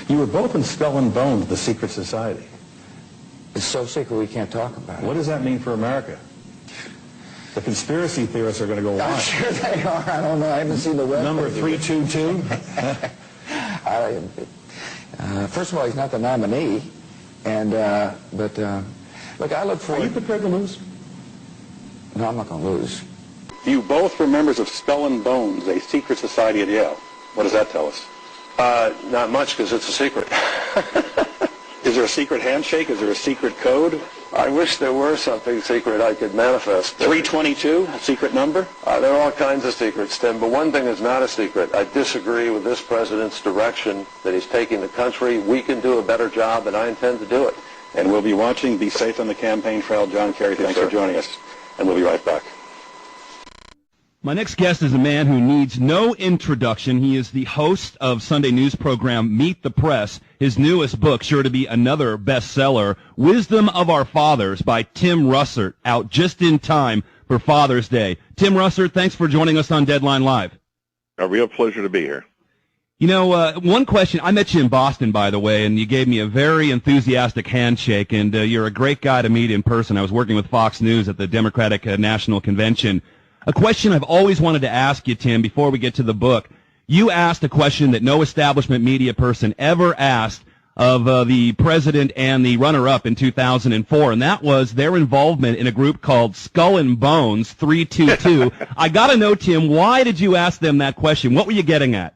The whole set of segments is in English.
You were both in Skull and Bones, the secret society. It's so secret we can't talk about it. What does that mean for America? The conspiracy theorists are going to go I'm wild. sure they are. I don't know. I haven't seen the web. Number 322? First of all, he's not the nominee. And, look, I look forward... Are you prepared to lose? No, I'm not going to lose. You both were members of Skull and Bones, a secret society at Yale. What does that tell us? Not much, because it's a secret. Is there a secret handshake? Is there a secret code? I wish there were something secret I could manifest. 322, a secret number? There are all kinds of secrets, Tim, but one thing is not a secret. I disagree with this president's direction that he's taking the country. We can do a better job, and I intend to do it. And we'll be watching. Be safe on the campaign trail. John Kerry, thanks for joining us. And we'll be right back. My next guest is a man who needs no introduction. He is the host of Sunday news program Meet the Press. His newest book, sure to be another bestseller, Wisdom of Our Fathers by Tim Russert, out just in time for Father's Day. Tim Russert, thanks for joining us on Deadline Live. A real pleasure to be here. You know, one question. I met you in Boston, by the way, and you gave me a very enthusiastic handshake, and you're a great guy to meet in person. I was working with Fox News at the Democratic National Convention. A question I've always wanted to ask you, Tim, before we get to the book. You asked a question that no establishment media person ever asked of the president and the runner-up in 2004, and that was their involvement in a group called Skull and Bones 322. I got to know, Tim, why did you ask them that question? What were you getting at?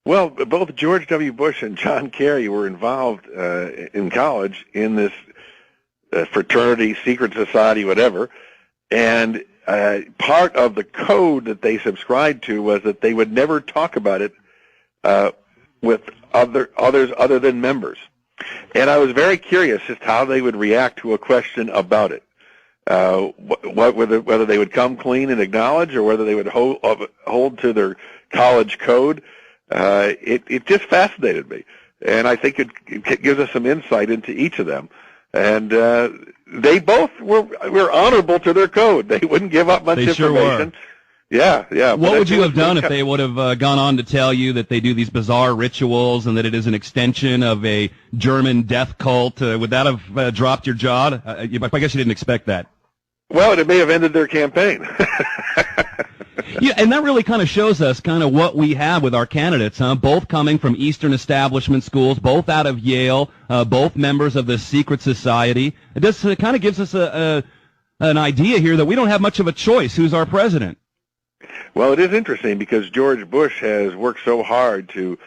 Well, both George W. Bush and John Kerry were involved in college in this fraternity, secret society, whatever, and part of the code that they subscribed to was that they would never talk about it with others other than members. And I was very curious as to how they would react to a question about it. Whether they would come clean and acknowledge, or whether they would hold to their college code. It just fascinated me, and I think it gives us some insight into each of them. And they both were honorable to their code. They wouldn't give up much information. Sure were. Yeah. What would you have done if they would have gone on to tell you that they do these bizarre rituals and that it is an extension of a German death cult? Would that have dropped your jaw? I guess you didn't expect that. Well, it may have ended their campaign. Yeah, and that really kind of shows us kind of what we have with our candidates, huh? Both coming from Eastern establishment schools, both out of Yale, both members of the secret society. It kind of gives us an idea here that we don't have much of a choice who's our president. Well, it is interesting because George Bush has worked so hard to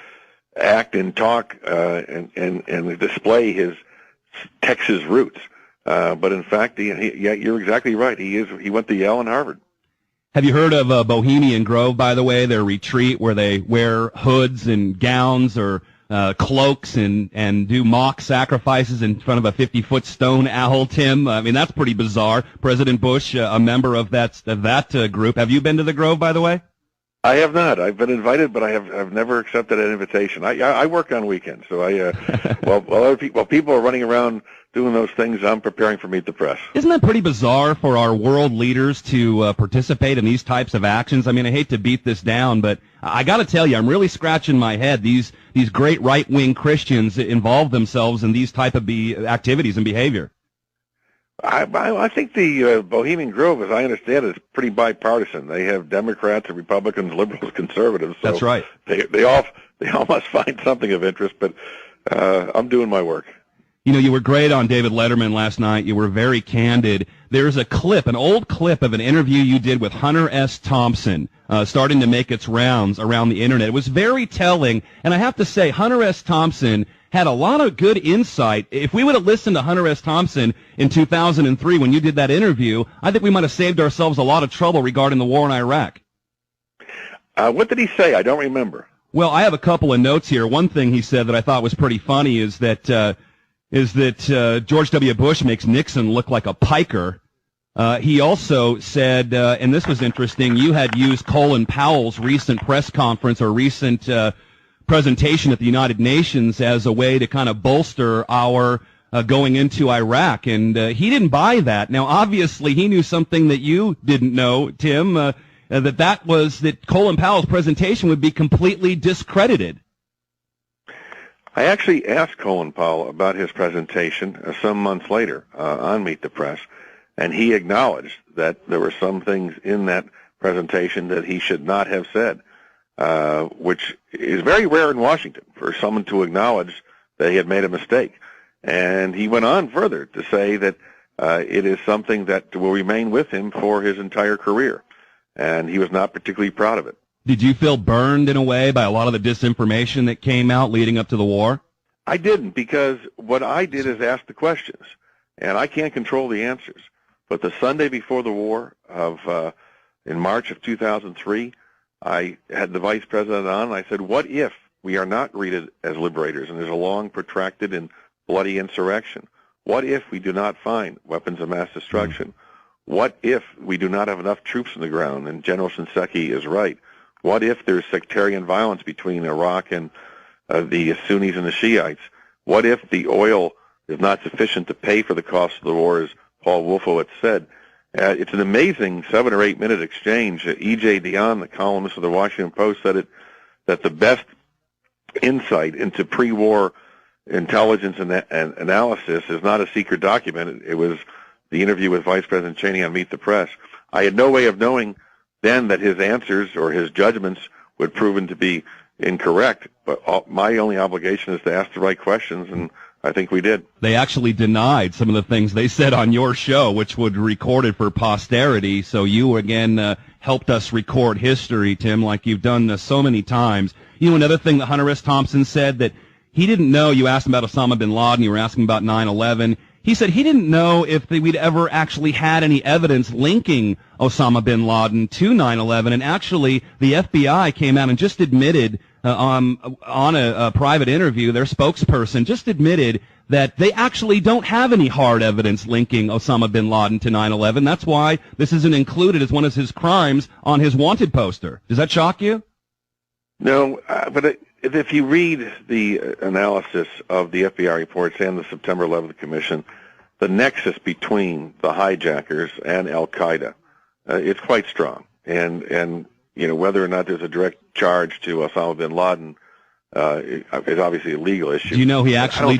act and talk and display his Texas roots. But in fact, yeah, you're exactly right. He went to Yale and Harvard. Have you heard of Bohemian Grove, by the way, their retreat where they wear hoods and gowns or cloaks and do mock sacrifices in front of a 50-foot stone owl, Tim? I mean, that's pretty bizarre. President Bush, a member of that group. Have you been to the Grove, by the way? I have not. I've been invited, but I've never accepted an invitation. I work on weekends, so while people are running around doing those things, I'm preparing for Meet the Press. Isn't that pretty bizarre for our world leaders to participate in these types of actions? I mean, I hate to beat this down, but I got to tell you, I'm really scratching my head. These great right-wing Christians involve themselves in these type of activities and behavior. I think the Bohemian Grove, as I understand it, is pretty bipartisan. They have Democrats and Republicans, liberals, conservatives. So that's right. They all must find something of interest, but I'm doing my work. You know, you were great on David Letterman last night. You were very candid. There's a clip, an old clip of an interview you did with Hunter S. Thompson, starting to make its rounds around the Internet. It was very telling, and I have to say, Hunter S. Thompson had a lot of good insight. If we would have listened to Hunter S. Thompson in 2003 when you did that interview, I think we might have saved ourselves a lot of trouble regarding the war in Iraq. What did he say? I don't remember. Well, I have a couple of notes here. One thing he said that I thought was pretty funny is that George W. Bush makes Nixon look like a piker. He also said, and this was interesting, you had used Colin Powell's recent press conference or recent presentation at the United Nations as a way to kind of bolster our going into Iraq, and he didn't buy that. Now, obviously, he knew something that you didn't know, Tim, that Colin Powell's presentation would be completely discredited. I actually asked Colin Powell about his presentation some months later on Meet the Press, and he acknowledged that there were some things in that presentation that he should not have said, which is very rare in Washington for someone to acknowledge that he had made a mistake. And he went on further to say that it is something that will remain with him for his entire career, and he was not particularly proud of it. Did you feel burned in a way by a lot of the disinformation that came out leading up to the war? I didn't, because what I did is ask the questions, and I can't control the answers. But the Sunday before the war in March of 2003, I had the vice president on, and I said, what if we are not greeted as liberators and there's a long, protracted, and bloody insurrection? What if we do not find weapons of mass destruction? What if we do not have enough troops on the ground, and General Shinseki is right? What if there's sectarian violence between Iraq and the Sunnis and the Shiites? What if the oil is not sufficient to pay for the cost of the war, as Paul Wolfowitz said? It's an amazing 7 or 8 minute exchange. E.J. Dionne, the columnist of the Washington Post, said that the best insight into pre-war intelligence and analysis is not a secret document. It was the interview with Vice President Cheney on Meet the Press. I had no way of knowing then that his answers or his judgments would proven to be incorrect, but my only obligation is to ask the right questions, and I think we did. They actually denied some of the things they said on your show, which would be recorded for posterity, so you again helped us record history, Tim, like you've done so many times. You know, another thing that Hunter S. Thompson said, that he didn't know, you asked him about Osama bin Laden, you were asking about 9/11, he said he didn't know if we'd ever actually had any evidence linking Osama bin Laden to 9/11, and actually the FBI came out and just admitted on a private interview, their spokesperson just admitted that they actually don't have any hard evidence linking Osama bin Laden to 9/11. That's why this isn't included as one of his crimes on his wanted poster. Does that shock you? No, but if you read the analysis of the FBI reports and the September 11th Commission, the nexus between the hijackers and Al-Qaeda, it's quite strong. And you know, whether or not there's a direct charge to Osama bin Laden is obviously a legal issue. Do you know he actually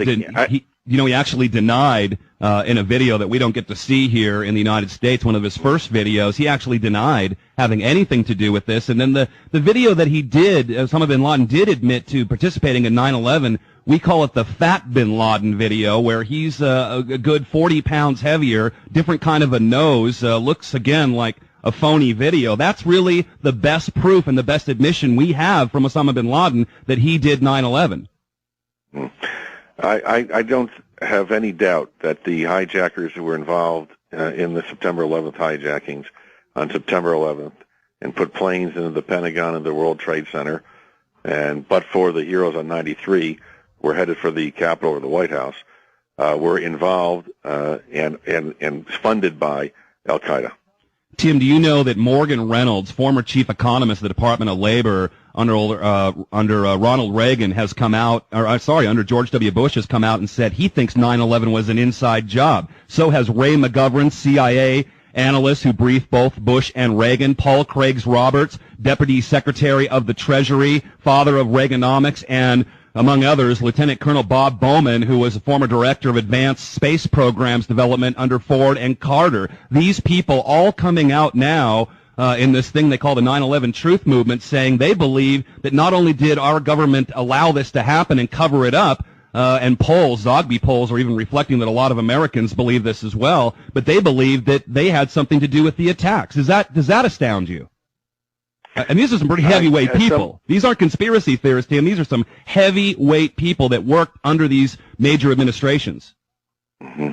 he actually denied in a video that we don't get to see here in the United States, one of his first videos, he actually denied having anything to do with this. And then the video that he did, Osama bin Laden did admit to participating in 9/11, we call it the Fat bin Laden video, where he's a good 40 pounds heavier, different kind of a nose, looks again like a phony video. That's really the best proof and the best admission we have from Osama bin Laden that he did 9/11. I don't have any doubt that the hijackers who were involved in the September 11th hijackings on September 11th and put planes into the Pentagon and the World Trade Center, and but for the heroes on 93 were headed for the Capitol or the White House, were involved and funded by Al-Qaeda. Tim, do you know that Morgan Reynolds, former chief economist of the Department of Labor under Ronald Reagan, has come out, under George W. Bush has come out and said he thinks 9/11 was an inside job. So has Ray McGovern, CIA analyst who briefed both Bush and Reagan, Paul Craigs-Roberts, Deputy Secretary of the Treasury, father of Reaganomics, and among others, Lieutenant Colonel Bob Bowman, who was a former director of advanced space programs development under Ford and Carter. These people all coming out now in this thing they call the 9/11 Truth Movement, saying they believe that not only did our government allow this to happen and cover it up, and polls, Zogby polls, are even reflecting that a lot of Americans believe this as well, but they believe that they had something to do with the attacks. Does that astound you? And these are some pretty heavyweight people. These aren't conspiracy theorists, Tim. These are some heavyweight people that worked under these major administrations. Mm-hmm.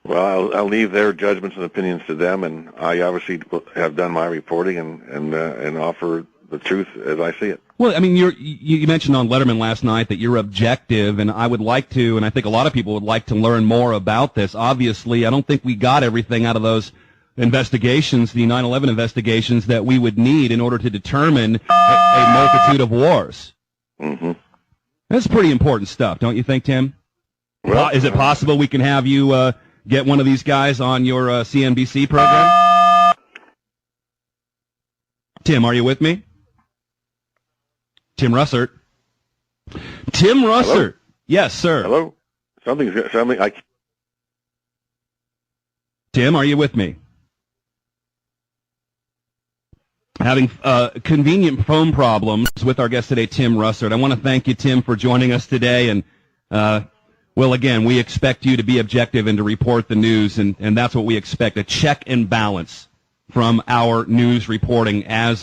Well, I'll leave their judgments and opinions to them, and I obviously have done my reporting and offer the truth as I see it. Well, I mean, you mentioned on Letterman last night that you're objective, and I would like to, and I think a lot of people would like to learn more about this. Obviously, I don't think we got everything out of those investigations, the 9/11 investigations, that we would need in order to determine a multitude of wars. Mm-hmm. That's pretty important stuff, don't you think, Tim? Well, is it possible we can have you get one of these guys on your CNBC program? Tim, are you with me? Tim Russert. Tim Russert. Hello? Yes, sir. Hello? Something. Tim, are you with me? Having convenient phone problems with our guest today, Tim Russert. I want to thank you, Tim, for joining us today. And, well, again, we expect you to be objective and to report the news, and that's what we expect, a check and balance from our news reporting as